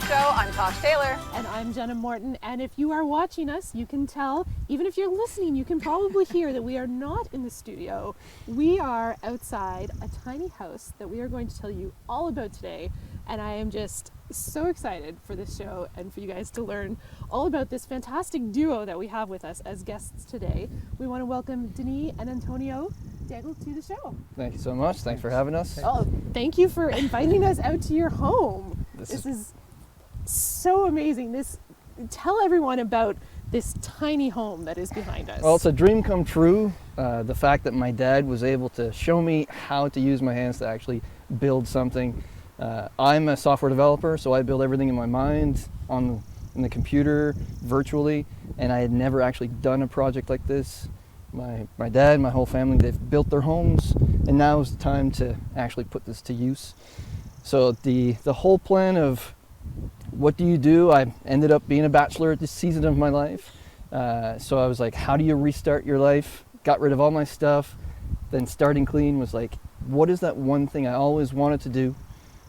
Show. I'm Tosh Taylor. And I'm Jenna Morton. And if you are watching us, you can tell, even if you're listening, you can probably hear that we are not in the studio. We are outside a tiny house that we are going to tell you all about today. And I am just so excited for this show and for you guys to learn all about this fantastic duo that we have with us as guests today. We want to welcome Denis and Antonio Daigle to the show. Thank you so much. Thanks for having us. Oh, thank you for inviting us out to your home. This is so amazing. Tell everyone about this tiny home that is behind us. Well, it's a dream come true. The fact that my dad was able to show me how to use my hands to actually build something. I'm a software developer, so I build everything in my mind in the computer virtually, and I had never actually done a project like this. My dad, my whole family, they've built their homes, and now is the time to actually put this to use. So the whole plan of what do you do? I ended up being a bachelor at this season of my life. So I was like, how do you restart your life? Got rid of all my stuff. Then starting clean was like, what is that one thing I always wanted to do?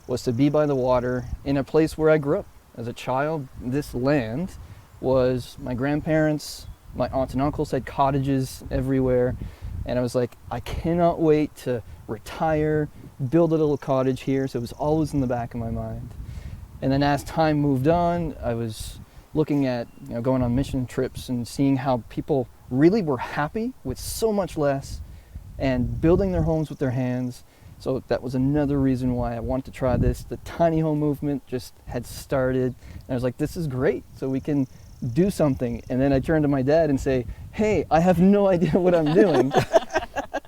Was to be by the water in a place where I grew up as a child. This land was my grandparents, my aunts and uncles had cottages everywhere. And I was like, I cannot wait to retire, build a little cottage here. So it was always in the back of my mind. And then as time moved on, I was looking at going on mission trips and seeing how people really were happy with so much less and building their homes with their hands. So that was another reason why I wanted to try this. The tiny home movement just had started. And I was like, this is great. So we can do something. And then I turned to my dad and say, hey, I have no idea what I'm doing.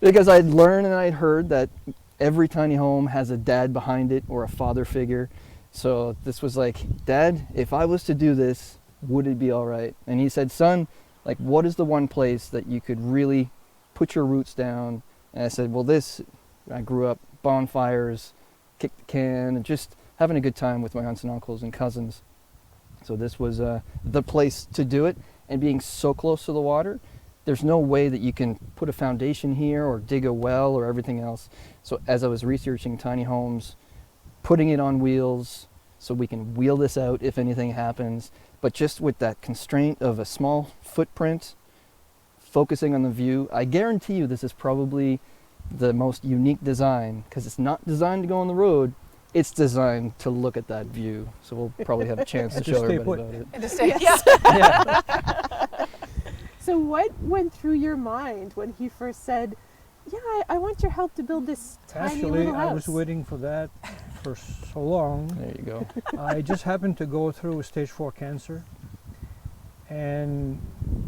Because I'd learned and I'd heard that every tiny home has a dad behind it or a father figure. So this was like, Dad, if I was to do this, would it be all right? And he said, son, like, what is the one place that you could really put your roots down? And I said, well, I grew up bonfires, kicked the can, and just having a good time with my aunts and uncles and cousins. So this was the place to do it. And being so close to the water, there's no way that you can put a foundation here or dig a well or everything else. So as I was researching tiny homes, putting it on wheels so we can wheel this out if anything happens, but just with that constraint of a small footprint, focusing on the view, I guarantee you this is probably the most unique design because it's not designed to go on the road. It's designed to look at that view. So we'll probably have a chance to show everybody about it. And to stay, Yes. yeah. So what went through your mind when he first said, yeah, I want your help to build this tiny little house? Actually, I was waiting for that for so long. There you go. I just happened to go through stage 4 cancer, and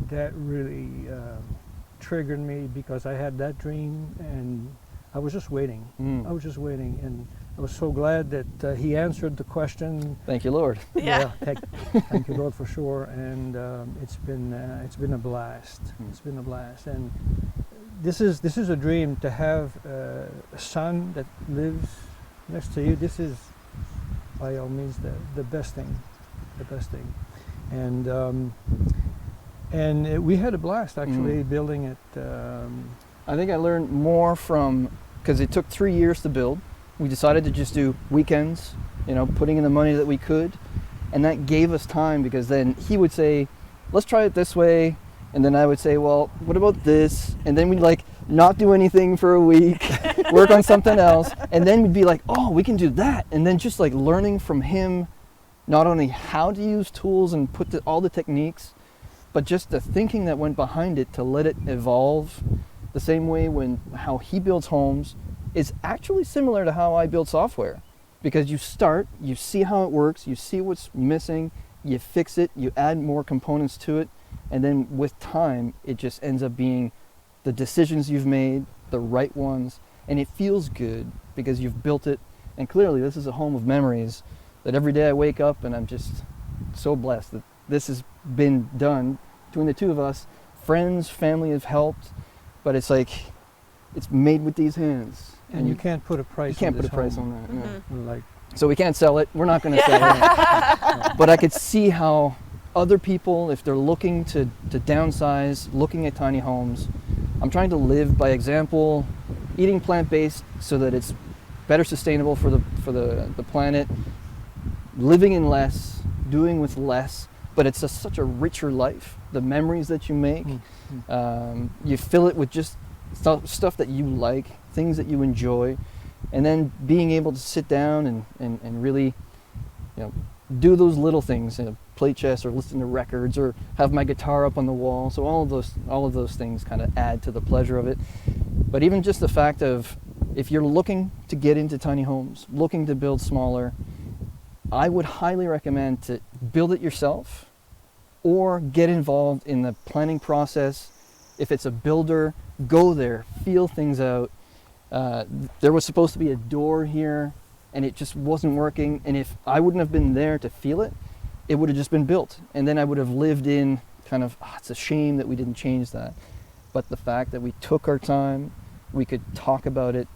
that really triggered me because I had that dream, and I was just waiting. I was just waiting, and I was so glad that he answered the question. Thank you, Lord. Yeah. Thank you, Lord, for sure. And it's been a blast. It's been a blast, and this is a dream to have a son that lives next to you. This is, by all means, the best thing, and we had a blast actually building it. I think I learned more because it took 3 years to build. We decided to just do weekends, putting in the money that we could. And that gave us time because then he would say, let's try it this way. And then I would say, well, what about this? And then we'd not do anything for a week, work on something else. And then we'd be like, oh, we can do that. And then just learning from him, not only how to use tools and put all the techniques, but just the thinking that went behind it to let it evolve. The same way how he builds homes is actually similar to how I build software, because you start, you see how it works, you see what's missing, you fix it, you add more components to it, and then with time, it just ends up being the decisions you've made, the right ones, and it feels good because you've built it. And clearly, this is a home of memories that every day I wake up and I'm just so blessed that this has been done between the two of us. Friends, family have helped, but it's made with these hands. And you can't put a price. You can't on put a price home. on that. No. So we can't sell it. We're not going to sell it. But I could see how other people, if they're looking to downsize, looking at tiny homes, I'm trying to live by example, eating plant-based so that it's better sustainable for the planet, living in less, doing with less, but it's such a richer life. The memories that you make, you fill it with just stuff that you like, things that you enjoy, and then being able to sit down and really, do those little things, play chess or listen to records or have my guitar up on the wall. So all of those things kind of add to the pleasure of it. But even just the fact of, if you're looking to get into tiny homes, looking to build smaller, I would highly recommend to build it yourself or get involved in the planning process. If it's a builder, go there, feel things out. There was supposed to be a door here and it just wasn't working. And if I wouldn't have been there to feel it, it would have just been built. And then I would have lived in kind of, it's a shame that we didn't change that. But the fact that we took our time, we could talk about it,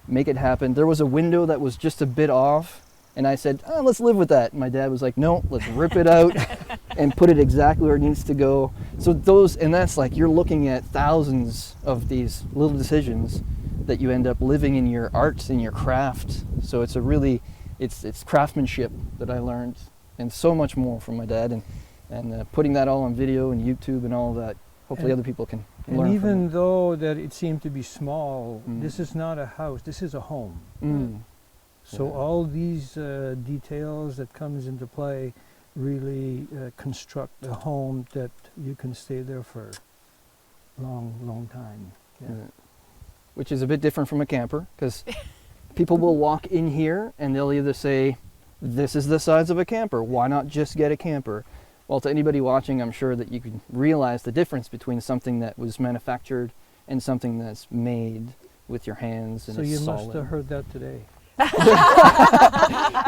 make it happen. There was a window that was just a bit off. And I said, let's live with that. And my dad was like, no, let's rip it out and put it exactly where it needs to go. So that's like, you're looking at thousands of these little decisions that you end up living in your art, in your craft. So it's it's craftsmanship that I learned, and so much more from my dad. And putting that all on video and YouTube and all of that, hopefully other people can learn. And even from it. though that it seemed to be small, this is not a house, this is a home. So all these details that comes into play really construct a home that you can stay there for a long time. Yeah. Which is a bit different from a camper, because people will walk in here and they'll either say, this is the size of a camper, why not just get a camper? Well, to anybody watching, I'm sure that you can realize the difference between something that was manufactured and something that's made with your hands and so you solid. must have heard that today.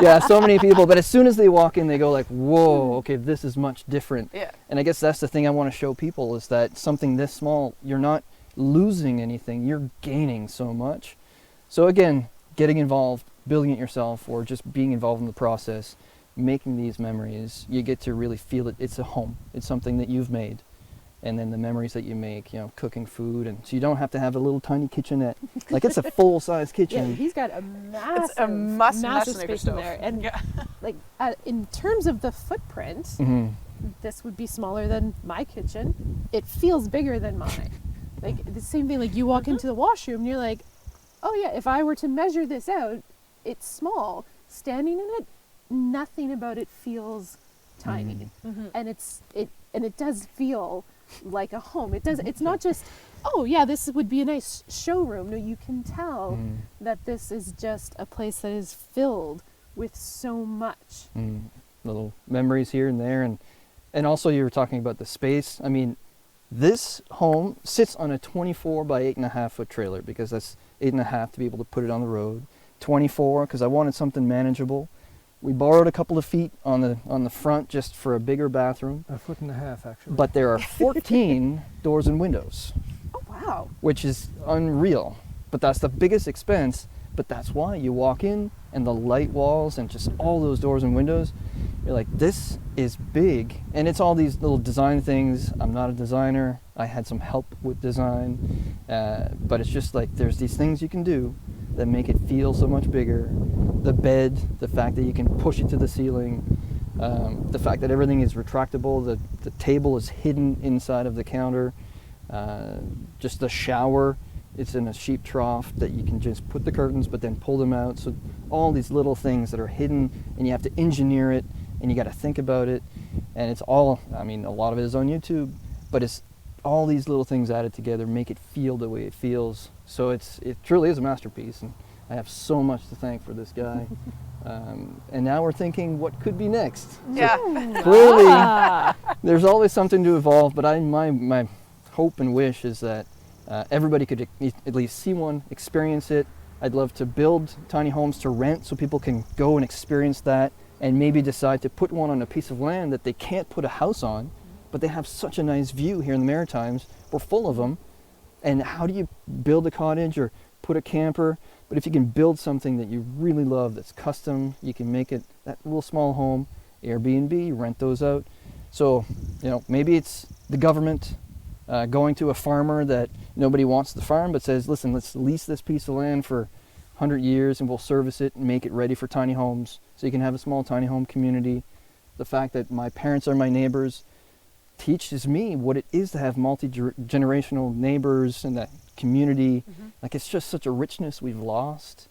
Yeah, so many people, but as soon as they walk in, they go like, whoa, okay, this is much different. Yeah. And I guess that's the thing I want to show people, is that something this small, you're not losing anything, you're gaining so much. So again, getting involved, building it yourself, or just being involved in the process, making these memories, you get to really feel it. It's a home. It's something that you've made. And then the memories that you make, cooking food, and so you don't have to have a little tiny kitchenette. Like, it's a full-size kitchen. Yeah, he's got a massive, massive space in there. And like in terms of the footprint, this would be smaller than my kitchen. It feels bigger than mine. Like the same thing, like you walk into the washroom and you're like, oh yeah, if I were to measure this out, it's small. Standing in it, nothing about it feels tiny. And it does feel like a home. It's not just, oh yeah, this would be a nice showroom. No, you can tell that this is just a place that is filled with so much. Little memories here and there. And also, you were talking about the space. I mean, this home sits on a 24 by 8.5 foot trailer, because that's 8.5 to be able to put it on the road. 24 because I wanted something manageable. We borrowed a couple of feet on the front just for a bigger bathroom. 1.5 feet actually. But there are 14 doors and windows. Oh wow. Which is unreal. But that's the biggest expense. But that's why you walk in and the light walls and just all those doors and windows, you're like, this is big. And it's all these little design things. I'm not a designer. I had some help with design. But it's just like, there's these things you can do that make it feel so much bigger. The bed, the fact that you can push it to the ceiling, the fact that everything is retractable, the table is hidden inside of the counter, just the shower, it's in a sheep trough that you can just put the curtains but then pull them out. So all these little things that are hidden, and you have to engineer it, and you got to think about it, and it's all, I mean, a lot of it is on YouTube, but it's all these little things added together make it feel the way it feels. So it truly is a masterpiece, and I have so much to thank for this guy. And now we're thinking, what could be next? Yeah. So clearly, there's always something to evolve, but my hope and wish is that everybody could at least see one, experience it. I'd love to build tiny homes to rent so people can go and experience that, and maybe decide to put one on a piece of land that they can't put a house on, but they have such a nice view here in the Maritimes. We're full of them. And how do you build a cottage or put a camper? But if you can build something that you really love, that's custom, you can make it that little small home, Airbnb, rent those out. So, maybe it's the government going to a farmer that nobody wants to farm, but says, listen, let's lease this piece of land for 100 years, and we'll service it and make it ready for tiny homes so you can have a small tiny home community. The fact that my parents are my neighbors teaches me what it is to have multi-generational neighbors and that community. Like, it's just such a richness we've lost.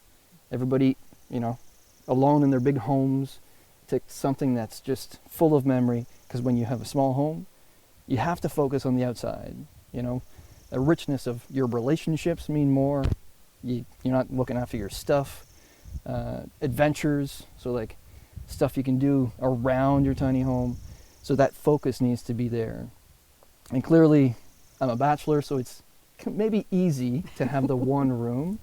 Everybody, you know, alone in their big homes, to something that's just full of memory, because when you have a small home, you have to focus on the outside, you know. The richness of your relationships mean more. You're not looking after your stuff. Adventures, so like stuff you can do around your tiny home. So that focus needs to be there. And clearly, I'm a bachelor, so it's maybe easy to have the one room.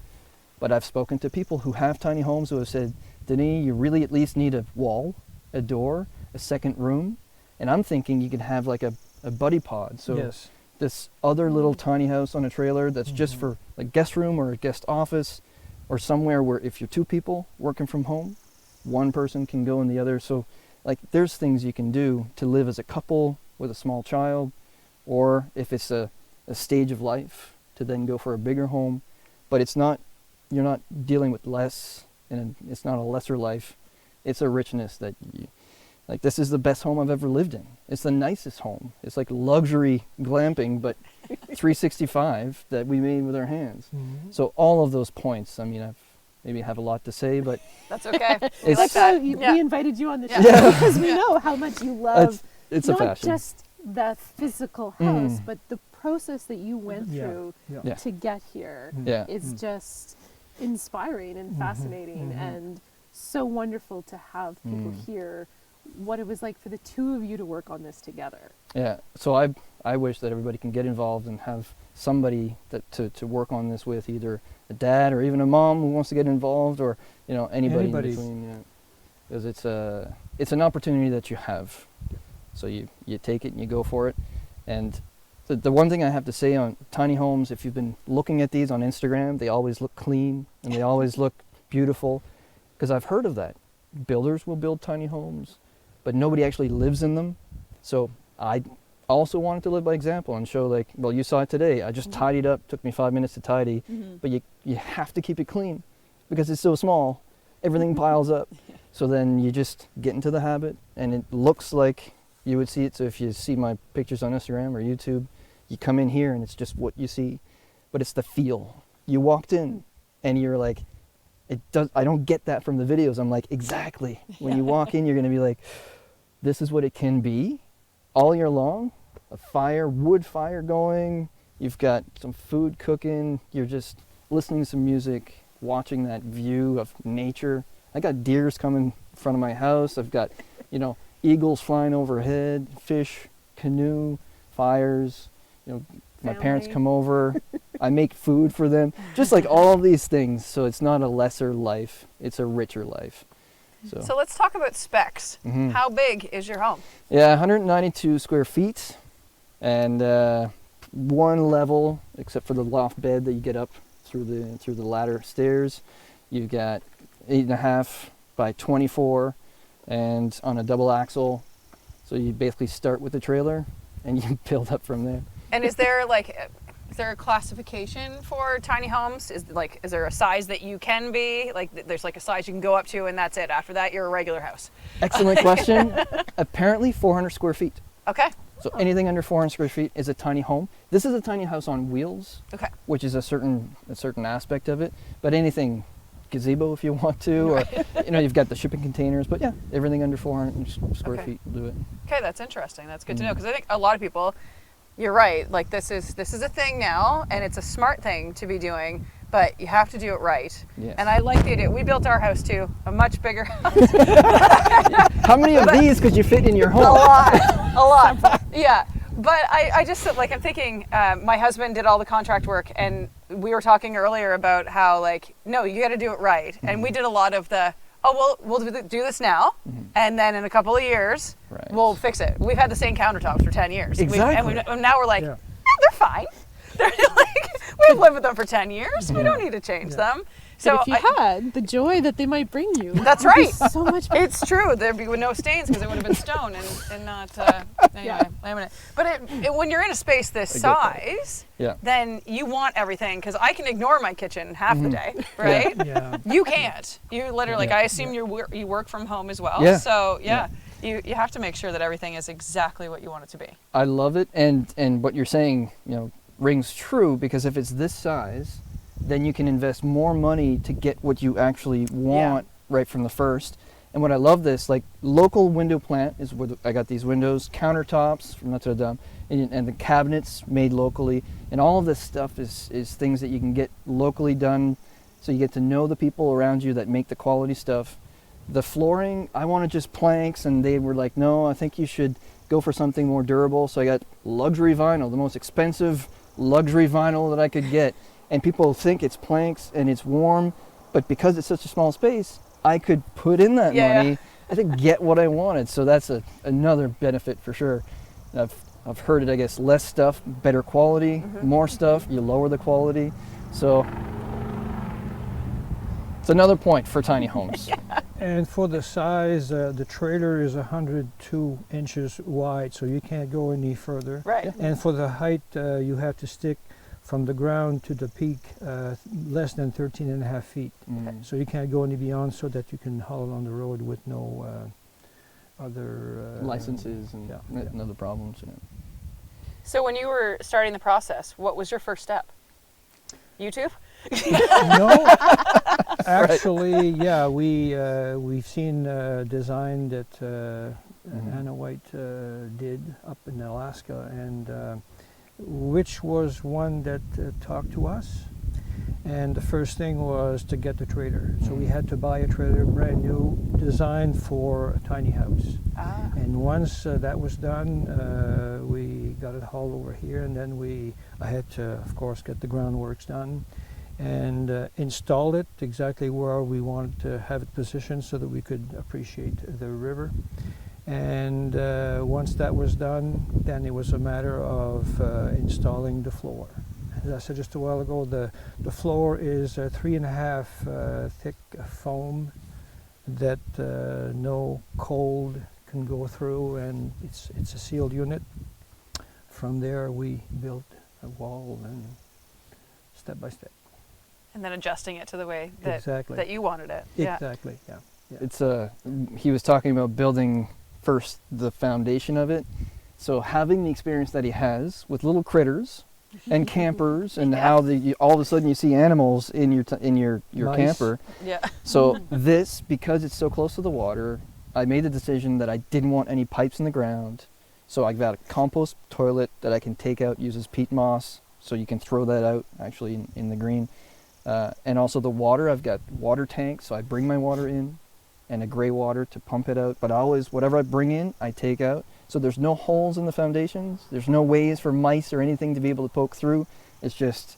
But I've spoken to people who have tiny homes who have said, Denis, you really at least need a wall, a door, a second room. And I'm thinking you could have like a buddy pod. So Yes. this other little tiny house on a trailer that's just for a guest room or a guest office, or somewhere where if you're two people working from home, one person can go in the other. So like there's things you can do to live as a couple with a small child, or if it's a stage of life, to then go for a bigger home. But it's not, you're not dealing with less, and it's not a lesser life. It's a richness that you, like, this is the best home I've ever lived in. It's the nicest home. It's like luxury glamping, but 365 that we made with our hands. So all of those points, I mean, maybe have a lot to say, but That's okay. It's- That's why Yeah. we invited you on the show, Yeah. because we know how much you love it's a not passion. just the physical house, but the process that you went Yeah. through Yeah. to get here. Yeah. Is just inspiring and fascinating, and so wonderful to have people hear what it was like for the two of you to work on this together. Yeah, so I wish that everybody can get involved and have somebody that to work on this with, either a dad or even a mom who wants to get involved, or you know anybody. In between. Yeah. Because it's an opportunity that you have, so you take it and you go for it. And the one thing I have to say on tiny homes, if you've been looking at these on Instagram, they always look clean and they always look beautiful, because I've heard of that. Builders will build tiny homes, but nobody actually lives in them. So I also wanted to live by example and show, like, well, you saw it today. I just tidied up, took me 5 minutes to tidy, but you have to keep it clean because it's so small, everything piles up. So then you just get into the habit, and it looks like you would see it. So if you see my pictures on Instagram or YouTube, you come in here and it's just what you see, but it's the feel. You walked in and you're like, I don't get that from the videos. I'm like, exactly. When you walk in, you're going to be like, this is what it can be all year long. A fire, wood fire going. You've got some food cooking. You're just listening to some music, watching that view of nature. I got deers coming in front of my house. I've got, you know, eagles flying overhead, fish, canoe, fires. You know, my parents come over. I make food for them. Just like all these things. So it's not a lesser life. It's a richer life. So let's talk about specs. How big is your home? Yeah, 192 square feet, and one level, except for the loft bed that you get up through the ladder stairs. You've got 8.5 by 24, and on a double axle. So you basically start with the trailer, and you build up from there. And is there a classification for tiny homes? Is there a size that you can be? Like, there's like a size you can go up to, and that's it. After that, you're a regular house. Excellent question. Apparently 400 square feet. Okay. So anything under 400 square feet is a tiny home. This is a tiny house on wheels, Okay. which is a certain aspect of it. But anything, gazebo if you want to, or you know, you've got the shipping containers. But yeah, everything under 400 square Okay. feet will do it. Okay, that's interesting. That's good to know, because I think a lot of people, you're right. Like, this is a thing now, and it's a smart thing to be doing, but you have to do it right. Yes. And I like the idea. We built our house too, a much bigger house. How many of these could you fit in your home? A lot. Yeah. But I just, like, I'm thinking, my husband did all the contract work, and we were talking earlier about how, like, no, you got to do it right. And we did a lot of the, we'll do this now, and then in a couple of years, Right. we'll fix it. We've had the same countertops for 10 years. Exactly. And now we're like, they're fine. They're like, we've lived with them for 10 years. We don't need to change them. So But if you had, the joy that they might bring you. That's would be right. So much better. It's true. There'd be no stains because it would have been stone and not anyway, laminate. But when you're in a space this size, then you want everything because I can ignore my kitchen half the day, right? Yeah. You can't. You literally. Yeah. I assume you work from home as well. Yeah. So you have to make sure that everything is exactly what you want it to be. I love it, and what you're saying, rings true, because if it's this size, then you can invest more money to get what you actually want right from the first. And what I love this, like local window plant is where I got these windows, countertops from Notre Dame, and the cabinets made locally, and all of this stuff is things that you can get locally done, so you get to know the people around you that make the quality stuff. The flooring, I wanted just planks, and they were like, no, I think you should go for something more durable. So I got luxury vinyl, the most expensive luxury vinyl that I could get. And people think it's planks and it's warm, but because it's such a small space, I could put in that money to get what I wanted. So that's another benefit for sure. I've heard it, I guess, less stuff, better quality, more stuff, you lower the quality. So it's another point for tiny homes. And for the size, the trailer is 102 inches wide, so you can't go any further. Right. And for the height, you have to stick from the ground to the peak less than 13 and a half feet. So you can't go any beyond, so that you can haul on the road with no other licenses and other problems. So when you were starting the process, what was your first step? YouTube? No, actually, we've seen design that Anna White did up in Alaska, and which was one that talked to us. And the first thing was to get the trailer. So we had to buy a trailer, brand new, designed for a tiny house. And once that was done, we got it hauled over here, and then I had to, of course, get the groundworks done and install it exactly where we wanted to have it positioned so that we could appreciate the river. And once that was done, then it was a matter of installing the floor. As I said just a while ago, the floor is 3.5 thick foam that no cold can go through, and it's a sealed unit. From there, we built a wall, and step by step. And then adjusting it to the way that you wanted it. Exactly. Yeah. It's he was talking about building first the foundation of it. So having the experience that he has with little critters and campers, and how all of a sudden you see animals in your Nice. camper. Yeah. So this, because it's so close to the water, I made the decision that I didn't want any pipes in the ground. So I've got a compost toilet that I can take out, uses peat moss, so you can throw that out actually in the green. And also the water, I've got water tanks, so I bring my water in, and a gray water to pump it out. But always, whatever I bring in, I take out. So there's no holes in the foundations. There's no ways for mice or anything to be able to poke through. It's just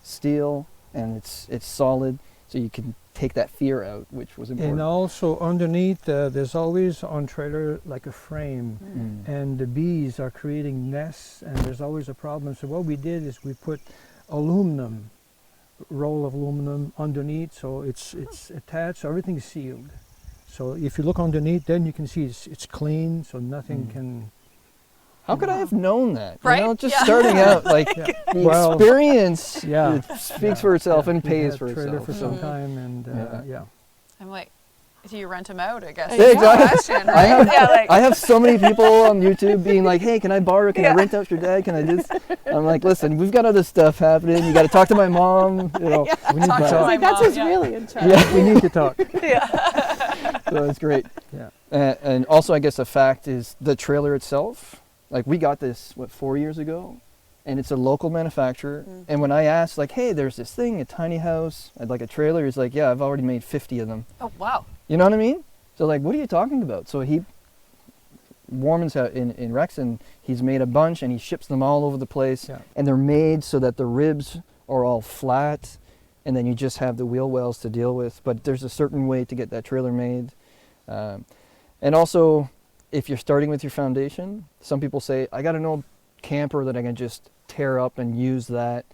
steel, and it's solid, so you can take that fear out, which was important. And also underneath, there's always on trailer like a frame, and the bees are creating nests, and there's always a problem. So what we did is we put roll of aluminum underneath, so it's attached, so everything's sealed. So if you look underneath, then you can see it's clean, so nothing can. How could I have known that? Right? You know, just starting out, like the experience it speaks for itself and pays for trailer itself. for some time, and I'm like, do you rent them out, I guess? Yeah, exactly. Question, right? I have so many people on YouTube being like, hey, can I borrow, can I rent out your dad, can I do this? I'm like, listen, we've got other stuff happening, you got to talk to my mom, we need to Talk to talk. my That's mom, who's really in charge. Yeah, we need to talk. So it's great. Yeah. And also, I guess a fact is the trailer itself, like we got this, 4 years ago? And it's a local manufacturer. And when I asked, like, hey, there's this thing, a tiny house, I'd like a trailer, he's like, yeah, I've already made 50 of them. Oh, wow. You know what I mean? So like, what are you talking about? So Warman's in Rexon, he's made a bunch and he ships them all over the place. Yeah. And they're made so that the ribs are all flat, and then you just have the wheel wells to deal with. But there's a certain way to get that trailer made. And also, if you're starting with your foundation, some people say, I got an old camper that I can just tear up and use that.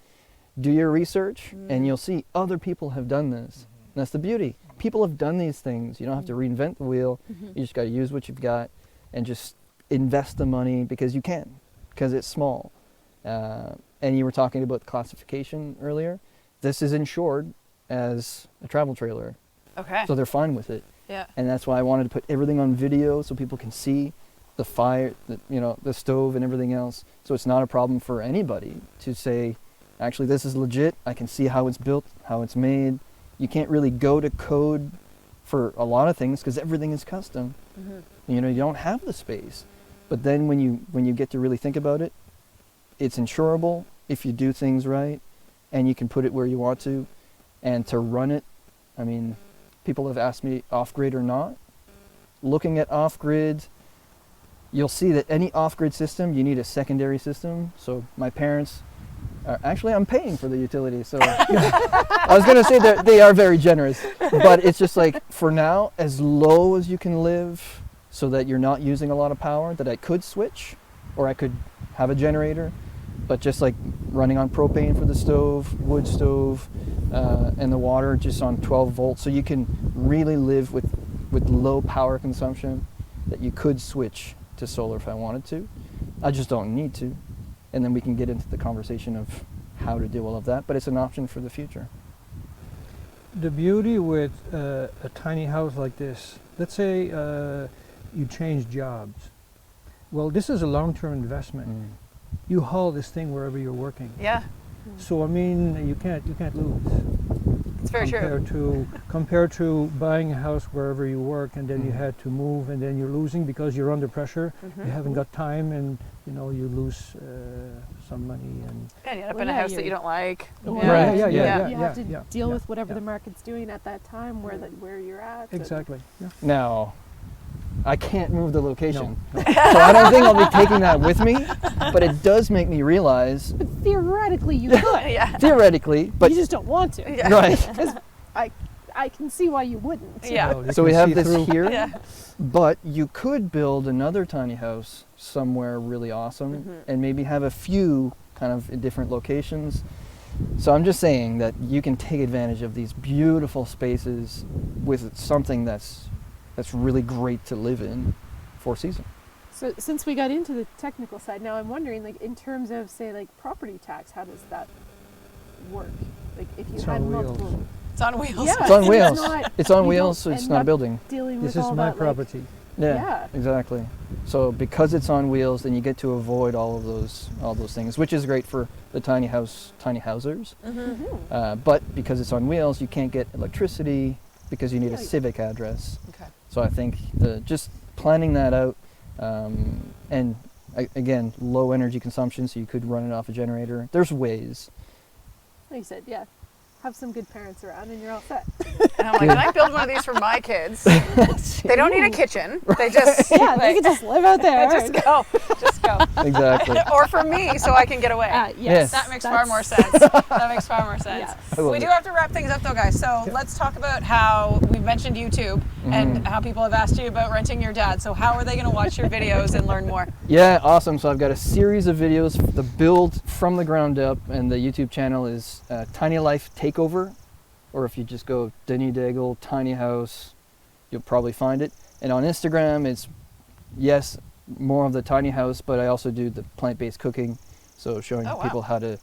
Do your research, and you'll see other people have done this. that's the beauty. People have done these things. You don't have to reinvent the wheel. You just got to use what you've got and just invest the money because you can, because it's small. And you were talking about the classification earlier. This is insured as a travel trailer. Okay. So they're fine with it. Yeah. And that's why I wanted to put everything on video so people can see the fire, the stove and everything else. So it's not a problem for anybody to say, actually, this is legit. I can see how it's built, how it's made. You can't really go to code for a lot of things because everything is custom. You don't have the space. But then when you get to really think about it, it's insurable if you do things right, and you can put it where you want to. And to run it, I mean, people have asked me off-grid or not. Looking at off-grid, you'll see that any off-grid system, you need a secondary system. So my parents, actually I'm paying for the utilities, so I was going to say that they are very generous, but it's just like, for now, as low as you can live so that you're not using a lot of power, that I could switch, or I could have a generator, but just like running on propane for the stove, wood stove, and the water just on 12 volts, so you can really live with low power consumption, that you could switch to solar if I wanted to. I just don't need to. And then we can get into the conversation of how to do all of that, but it's an option for the future. The beauty with a tiny house like this, let's say you change jobs. Well, this is a long-term investment. You haul this thing wherever you're working. Yeah. So I mean, you can't lose. It's very true. Compared to buying a house wherever you work, and then you had to move, and then you're losing because you're under pressure. You haven't got time, and you lose some money. And you end up in a house that you don't like. Right. Yeah. You have to deal with whatever the market's doing at that time, where you're at. Exactly. Yeah. Now, I can't move the location. No. So I don't think I'll be taking that with me, but it does make me realize. But theoretically, you could. Theoretically, but you just don't want to. Right. Because I can see why you wouldn't. Yeah. Well, So we have this through. here, but you could build another tiny house somewhere really awesome and maybe have a few kind of in different locations. So I'm just saying that you can take advantage of these beautiful spaces with something that's really great to live in for a season. So since we got into the technical side, now I'm wondering, like, in terms of, say, like, property tax, how does that work? Like, if you It's had on multiple... wheels. It's on wheels. Yeah, It's on and wheels. It's on you wheels, don't so it's end not a up building. Dealing with This is all my that, property. Yeah. Exactly. So because it's on wheels, then you get to avoid all those things, which is great for the tiny housers. But because it's on wheels, you can't get electricity because you need a civic address. Okay. So I think just planning that out, and again, low energy consumption, so you could run it off a generator. There's ways. Like you said, have some good parents around and you're all set. And I'm like, can I build one of these for my kids? They don't need a kitchen. They just They can just live out there. just go. Exactly. Or for me, so I can get away. Yes. That makes far more sense. That makes far more sense. Yes. love We do it. have to wrap things up though, guys. So let's talk about how we've mentioned YouTube and how people have asked you about renting your dad. So how are they going to watch your videos and learn more? Yeah, awesome. So I've got a series of videos, the build from the ground up, and the YouTube channel is Tiny Life Takeover, or if you just go Denis Daigle Tiny House, you'll probably find it. And on Instagram, it's more of the tiny house, but I also do the plant-based cooking, so showing people how to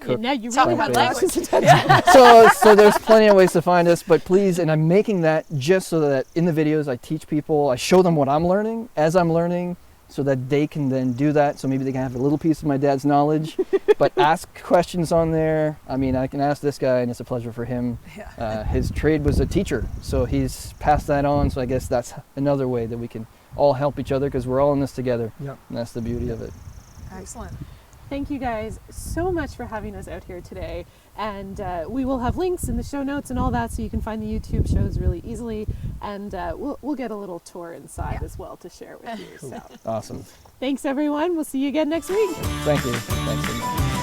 cook. Now you Talking really about have language. So there's plenty of ways to find us, but please, and I'm making that just so that in the videos I teach people, I show them what I'm learning as I'm learning, so that they can then do that. So maybe they can have a little piece of my dad's knowledge, but ask questions on there. I mean, I can ask this guy, and it's a pleasure for him. His trade was a teacher, so he's passed that on. So I guess that's another way that we can all help each other, because we're all in this together. Yeah. And that's the beauty of it. Excellent. Thank you guys so much for having us out here today. And we will have links in the show notes and all that, so you can find the YouTube shows really easily. And we'll get a little tour inside as well to share with you. So Awesome. thanks, everyone. We'll see you again next week. Thank you. Thanks so much.